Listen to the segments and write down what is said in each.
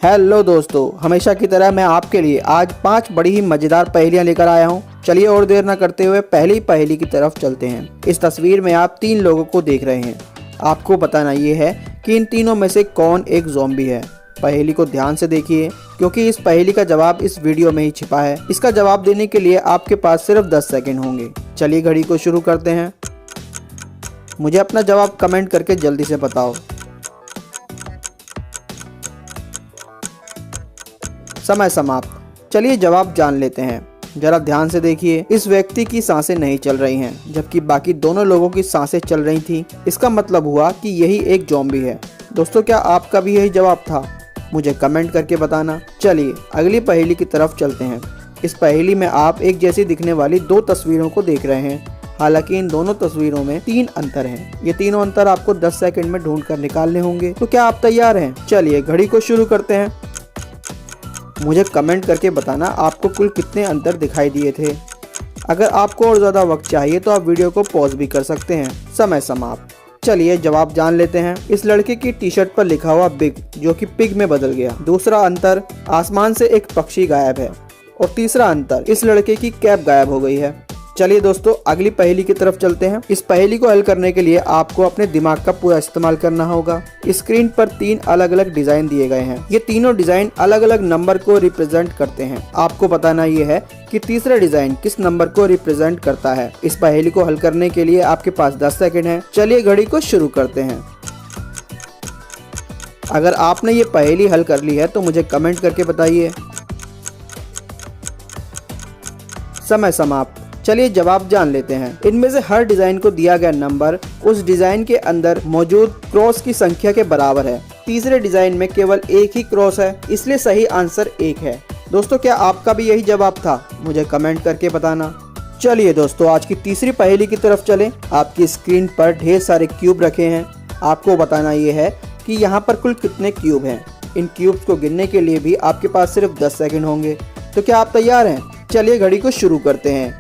Hello दोस्तों, हमेशा की तरह मैं आपके लिए आज 5 बड़ी ही मजेदार पहेलियां लेकर आया हूं। चलिए और देर न करते हुए पहली पहेली की तरफ चलते हैं। इस तस्वीर में आप 3 लोगों को देख रहे हैं। आपको बताना ये है कि इन तीनों में से कौन एक ज़ॉम्बी है। पहेली को ध्यान से देखिए क्योंकि इस पहेली का जवाब इस वीडियो में ही छिपा है। इसका जवाब देने के लिए आपके पास सिर्फ 10 सेकंड होंगे। चलिए घड़ी को शुरू करते हैं। मुझे अपना जवाब कमेंट करके जल्दी से बताओ। समय समाप्त। चलिए जवाब जान लेते हैं। जरा ध्यान से देखिए, इस व्यक्ति की सांसें नहीं चल रही हैं, जबकि बाकी दोनों लोगों की सांसें चल रही थी। इसका मतलब हुआ कि यही एक ज़ॉम्बी है। दोस्तों, क्या आपका भी यही जवाब था? मुझे कमेंट करके बताना। चलिए अगली पहेली की तरफ चलते हैं। इस पहेली में आप एक जैसी दिखने वाली 2 तस्वीरों को देख रहे हैं। हालांकि इन दोनों तस्वीरों में 3 अंतर हैं। ये तीनों अंतर आपको 10 सेकंड में ढूंढ कर निकालने होंगे। तो क्या आप तैयार हैं? चलिए घड़ी को शुरू करते हैं। मुझे कमेंट करके बताना आपको कुल कितने अंतर दिखाई दिए थे। अगर आपको और ज़्यादा वक्त चाहिए तो आप वीडियो को पॉज भी कर सकते हैं। समय समाप्त। चलिए जवाब जान लेते हैं। इस लड़के की टी शर्ट पर लिखा हुआ बिग, जो कि पिग में बदल गया। दूसरा अंतर, आसमान से एक पक्षी गायब है। और तीसरा अंतर, इस लड़के की कैप गायब हो गई है। चलिए दोस्तों अगली पहेली की तरफ चलते हैं। इस पहेली को हल करने के लिए आपको अपने दिमाग का पूरा इस्तेमाल करना होगा। स्क्रीन पर 3 अलग अलग डिजाइन दिए गए हैं। ये तीनों डिजाइन अलग अलग नंबर को रिप्रेजेंट करते हैं। आपको बताना ये है कि तीसरा डिजाइन किस नंबर को रिप्रेजेंट करता है। इस पहेली को हल करने के लिए आपके पास 10 सेकंड है। चलिए घड़ी को शुरू करते हैं। अगर आपने ये पहेली हल कर ली है तो मुझे कमेंट करके बताइए। समय समाप्त। चलिए जवाब जान लेते हैं। इनमें से हर डिजाइन को दिया गया नंबर उस डिजाइन के अंदर मौजूद क्रॉस की संख्या के बराबर है। तीसरे डिजाइन में केवल एक ही क्रॉस है, इसलिए सही आंसर 1 है। दोस्तों, क्या आपका भी यही जवाब था? मुझे कमेंट करके बताना। चलिए दोस्तों आज की तीसरी पहेली की तरफ चलें। आपकी स्क्रीन पर ढेर सारे क्यूब रखे हैं। आपको बताना ये है कि यहाँ पर कुल कितने क्यूब हैं। इन क्यूब्स को गिनने के लिए भी आपके पास सिर्फ 10 सेकंड होंगे। तो क्या आप तैयार हैं? चलिए घड़ी को शुरू करते हैं।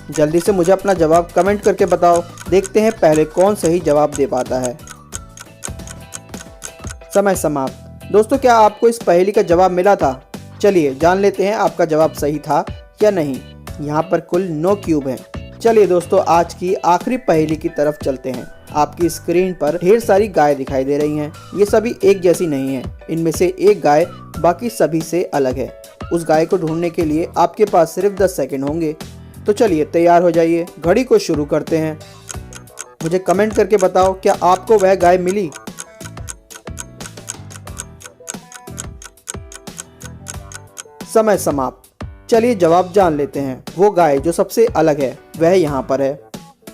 जल्दी से मुझे अपना जवाब कमेंट करके बताओ। देखते हैं पहले कौन सही जवाब दे पाता है। समय समाप्त। दोस्तों, क्या आपको इस पहेली का जवाब मिला था? चलिए जान लेते हैं आपका जवाब सही था या नहीं। यहाँ पर कुल 9 क्यूब हैं। चलिए दोस्तों आज की आखिरी पहेली की तरफ चलते हैं। आपकी स्क्रीन पर ढेर सारी गाय दिखाई दे रही हैं। ये सभी एक जैसी नहीं है। इनमें से एक गाय बाकी सभी से अलग है। उस गाय को ढूंढने के लिए आपके पास सिर्फ 10 सेकंड होंगे। तो चलिए तैयार हो जाइए। घड़ी को शुरू करते हैं। मुझे कमेंट करके बताओ, क्या आपको वह गाय मिली? समय समाप्त। चलिए जवाब जान लेते हैं। वो गाय जो सबसे अलग है वह यहाँ पर है।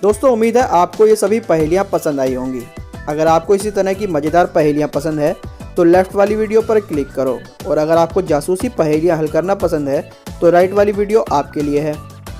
दोस्तों, उम्मीद है आपको ये सभी पहेलियाँ पसंद आई होंगी। अगर आपको इसी तरह की मज़ेदार पहेलियाँ पसंद है तो लेफ्ट वाली वीडियो पर क्लिक करो। और अगर आपको जासूसी पहेलियाँ हल करना पसंद है तो राइट वाली वीडियो आपके लिए है।